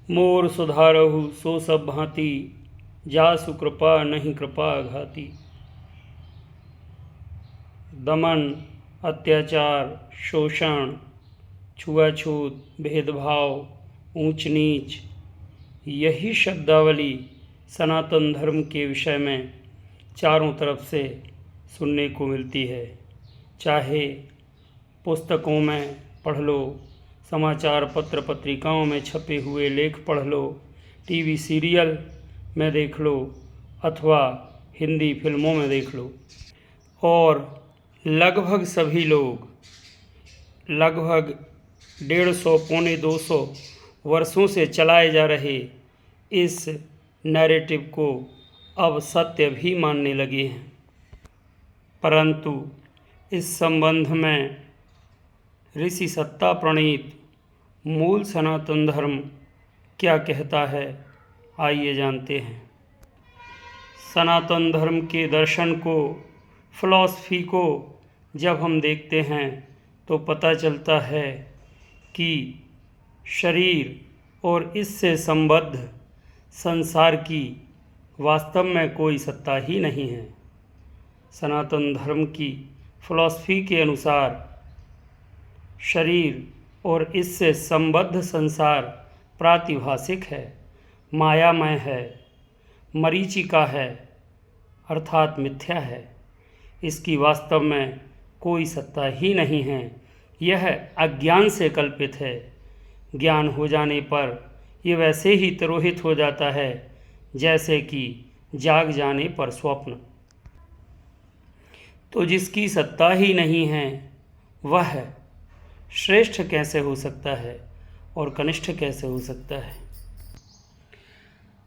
मोर सुधारहु सो सब भांति, जासु कृपा नहीं कृपा घाती। दमन, अत्याचार, शोषण, छुआछूत, भेदभाव, ऊंच नीच, यही शब्दावली सनातन धर्म के विषय में चारों तरफ से सुनने को मिलती है। चाहे पुस्तकों में पढ़ लो, समाचार पत्र पत्रिकाओं में छपे हुए लेख पढ़ लो, टीवी सीरियल में देख लो अथवा हिंदी फिल्मों में देख लो। और लगभग सभी लोग लगभग 150 पौने 200 वर्षों से चलाए जा रहे इस नैरेटिव को अब सत्य भी मानने लगे हैं। परंतु इस संबंध में ऋषि सत्ता प्रणीत मूल सनातन धर्म क्या कहता है, आइए जानते हैं। सनातन धर्म के दर्शन को, फिलॉसफी को जब हम देखते हैं तो पता चलता है कि शरीर और इससे संबद्ध संसार की वास्तव में कोई सत्ता ही नहीं है। सनातन धर्म की फिलॉसफी के अनुसार शरीर और इससे संबद्ध संसार प्रातिभासिक है, मायामय है, मरीचिका है, अर्थात मिथ्या है। इसकी वास्तव में कोई सत्ता ही नहीं है। यह अज्ञान से कल्पित है। ज्ञान हो जाने पर ये वैसे ही तिरोहित हो जाता है जैसे कि जाग जाने पर स्वप्न। तो जिसकी सत्ता ही नहीं है वह श्रेष्ठ कैसे हो सकता है और कनिष्ठ कैसे हो सकता है।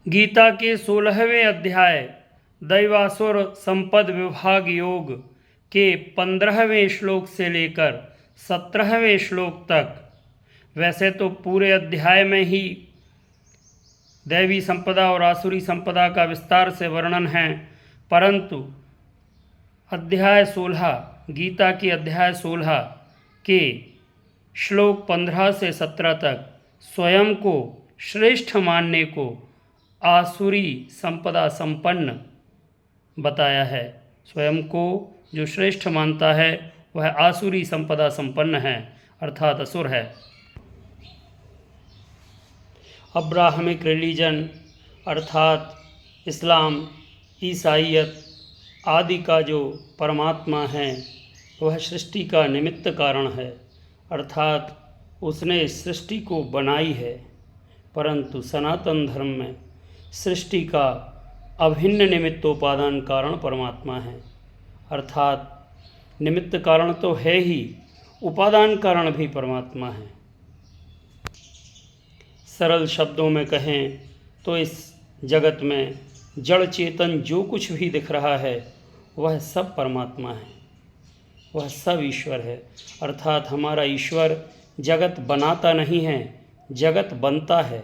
गीता के 16वें अध्याय दैवासुर संपद विभाग योग के 15वें श्लोक से लेकर 17वें श्लोक तक, वैसे तो पूरे अध्याय में ही दैवी संपदा और आसुरी संपदा का विस्तार से वर्णन है, परंतु अध्याय 16 गीता के अध्याय 16 के श्लोक 15 से 17 तक स्वयं को श्रेष्ठ मानने को आसुरी संपदा संपन्न बताया है। स्वयं को जो श्रेष्ठ मानता है वह आसुरी संपदा संपन्न है, अर्थात असुर है। अब्राहमिक रिलीजन अर्थात इस्लाम, ईसाईयत आदि का जो परमात्मा है वह सृष्टि का निमित्त कारण है, अर्थात उसने इस सृष्टि को बनाई है। परंतु सनातन धर्म में सृष्टि का अभिन्न निमित्तोपादान कारण परमात्मा है, अर्थात निमित्त कारण तो है ही, उपादान कारण भी परमात्मा है। सरल शब्दों में कहें तो इस जगत में जड़ चेतन जो कुछ भी दिख रहा है वह सब परमात्मा है, वह सब ईश्वर है। अर्थात हमारा ईश्वर जगत बनाता नहीं है, जगत बनता है।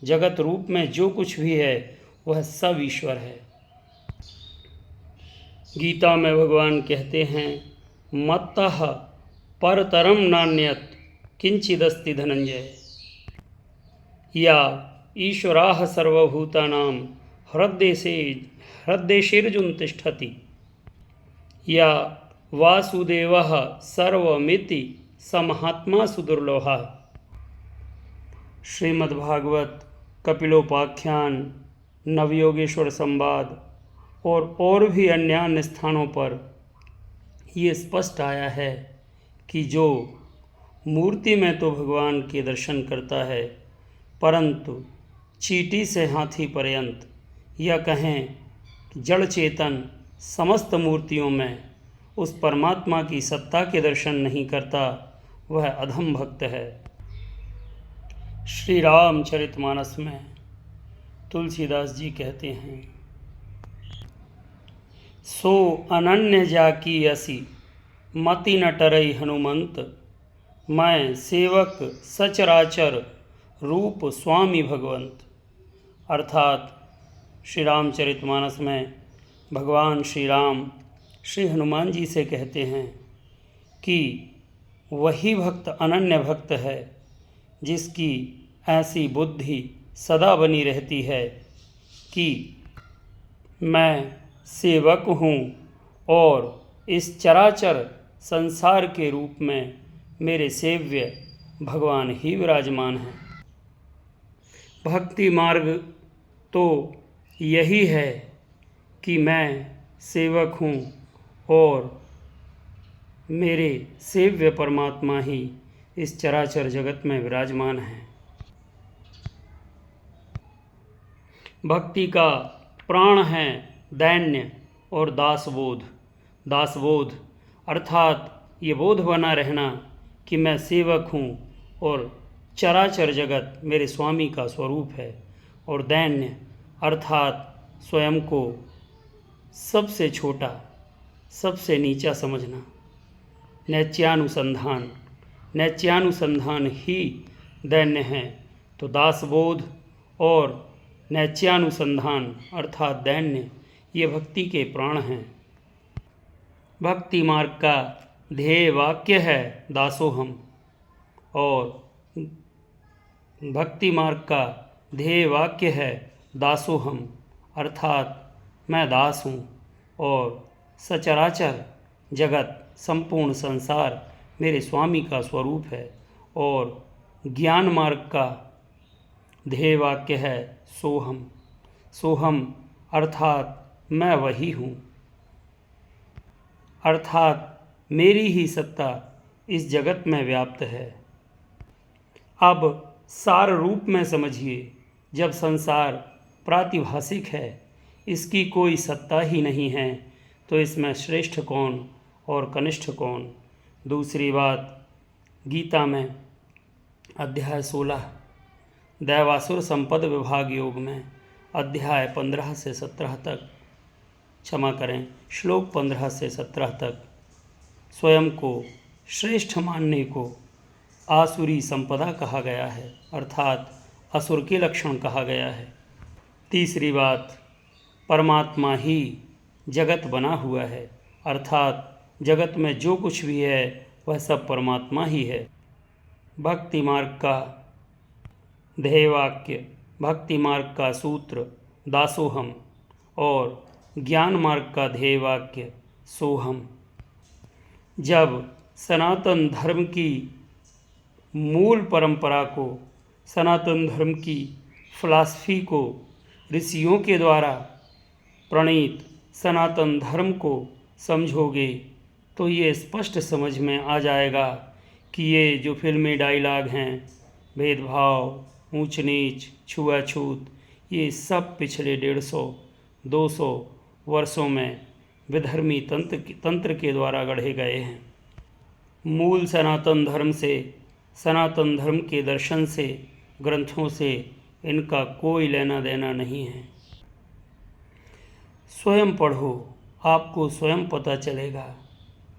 जगत रूप में जो कुछ भी है वह सब ईश्वर है। गीता में भगवान कहते हैं, मत्तः परतरम नान्यत् किंचिदस्ति धनंजय, या ईश्वराः सर्वभूतानां हृद्देशेर्जुन तिष्ठति, या वासुदेवः सर्वमिति स महात्मा सुदुर्लभः। श्रीमद्भागवत, कपिलोपाख्यान, नवयोगेश्वर संवाद और भी अन्य स्थानों पर ये स्पष्ट आया है कि जो मूर्ति में तो भगवान के दर्शन करता है, परंतु चींटी से हाथी पर्यंत या कहें जड़ चेतन समस्त मूर्तियों में उस परमात्मा की सत्ता के दर्शन नहीं करता, वह अधम भक्त है। श्री रामचरितमानस में तुलसीदास जी कहते हैं, सो अनन्य जाकी असी मति न टरई हनुमंत, मैं सेवक सचराचर रूप स्वामी भगवंत। अर्थात श्री रामचरितमानस में भगवान श्री राम श्री हनुमान जी से कहते हैं कि वही भक्त अनन्य भक्त है जिसकी ऐसी बुद्धि सदा बनी रहती है कि मैं सेवक हूँ और इस चराचर संसार के रूप में मेरे सेव्य भगवान ही विराजमान हैं। भक्ति मार्ग तो यही है कि मैं सेवक हूँ और मेरे सेव्य परमात्मा ही इस चराचर जगत में विराजमान हैं। भक्ति का प्राण है दैन्य और दासबोध। दासबोध अर्थात ये बोध बना रहना कि मैं सेवक हूँ और चराचर जगत मेरे स्वामी का स्वरूप है। और दैन्य अर्थात स्वयं को सबसे छोटा, सबसे नीचा समझना। नैत्यानुसंधान, नैत्यानुसंधान ही दैन्य है। तो दासबोध और नैत्यानुसंधान अर्थात दैन्य ये भक्ति के प्राण हैं। भक्ति मार्ग का ध्येय वाक्य है दासोहम और भक्ति मार्ग का ध्येय वाक्य है दासोहम अर्थात मैं दास हूँ और सचराचर जगत संपूर्ण संसार मेरे स्वामी का स्वरूप है। और ज्ञान मार्ग का ध्येय वाक्य है सोहम। सोहम अर्थात मैं वही हूँ, अर्थात मेरी ही सत्ता इस जगत में व्याप्त है। अब सार रूप में समझिए, जब संसार प्रातिभाषिक है, इसकी कोई सत्ता ही नहीं है, तो इसमें श्रेष्ठ कौन और कनिष्ठ कौन। दूसरी बात, गीता में अध्याय 16 दैवासुर संपद विभाग योग में अध्याय 15 से 17 तक, क्षमा करें, श्लोक 15 से 17 तक स्वयं को श्रेष्ठ मानने को आसुरी संपदा कहा गया है, अर्थात असुर के लक्षण कहा गया है। तीसरी बात, परमात्मा ही जगत बना हुआ है, अर्थात जगत में जो कुछ भी है वह सब परमात्मा ही है। भक्ति मार्ग का ध्येय वाक्य, भक्ति मार्ग का सूत्र दासोहम और ज्ञान मार्ग का ध्येय वाक्य सोहम। जब सनातन धर्म की मूल परंपरा को, सनातन धर्म की फिलॉसफी को, ऋषियों के द्वारा प्रणीत सनातन धर्म को समझोगे तो ये स्पष्ट समझ में आ जाएगा कि ये जो फिल्मी डायलॉग हैं, भेदभाव, ऊंच नीच, छुआछूत, ये सब पिछले 150-200 वर्षों में विधर्मी तंत्र के द्वारा गढ़े गए हैं। मूल सनातन धर्म से, सनातन धर्म के दर्शन से, ग्रंथों से इनका कोई लेना देना नहीं है। स्वयं पढ़ो, आपको स्वयं पता चलेगा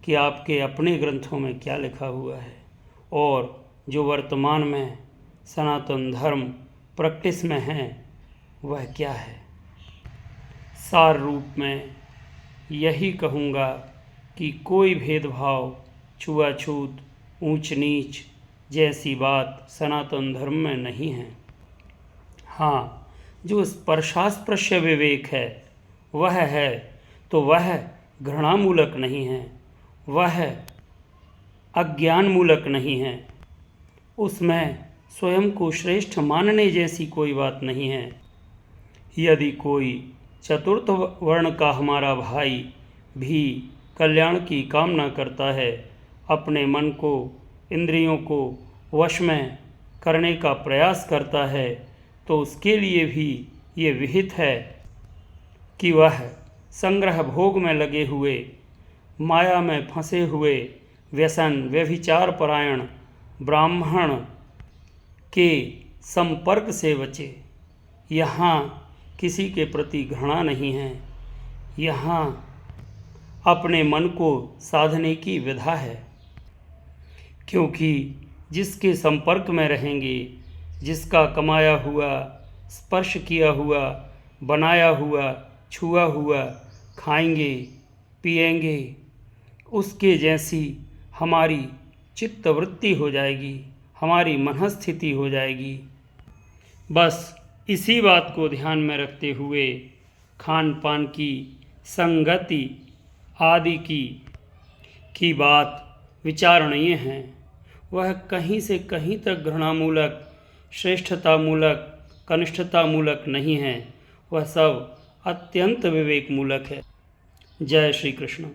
कि आपके अपने ग्रंथों में क्या लिखा हुआ है और जो वर्तमान में सनातन धर्म प्रैक्टिस में है वह क्या है। सार रूप में यही कहूँगा कि कोई भेदभाव, छुआछूत, ऊंच नीच जैसी बात सनातन धर्म में नहीं है। हाँ, जो स्पर्शास्पृश्य विवेक है वह है, तो वह घृणामूलक नहीं है, वह अज्ञानमूलक नहीं है, उसमें स्वयं को श्रेष्ठ मानने जैसी कोई बात नहीं है। यदि कोई चतुर्थ वर्ण का हमारा भाई भी कल्याण की कामना करता है, अपने मन को, इंद्रियों को वश में करने का प्रयास करता है, तो उसके लिए भी ये विहित है कि वह संग्रह भोग में लगे हुए, माया में फंसे हुए, व्यसन व्यभिचार परायण ब्राह्मण के संपर्क से बचे। यहाँ किसी के प्रति घृणा नहीं है, यहाँ अपने मन को साधने की विधा है। क्योंकि जिसके संपर्क में रहेंगे, जिसका कमाया हुआ, स्पर्श किया हुआ, बनाया हुआ, छुआ हुआ खाएंगे, पिएंगे, उसके जैसी हमारी चित्तवृत्ति हो जाएगी, हमारी मनस्थिति हो जाएगी। बस इसी बात को ध्यान में रखते हुए खान पान की, संगति आदि की बात विचारणीय है। वह कहीं से कहीं तक घृणामूलक, श्रेष्ठतामूलक, कनिष्ठतामूलक नहीं है। वह सब अत्यंत विवेकमूलक है। जय श्री कृष्ण।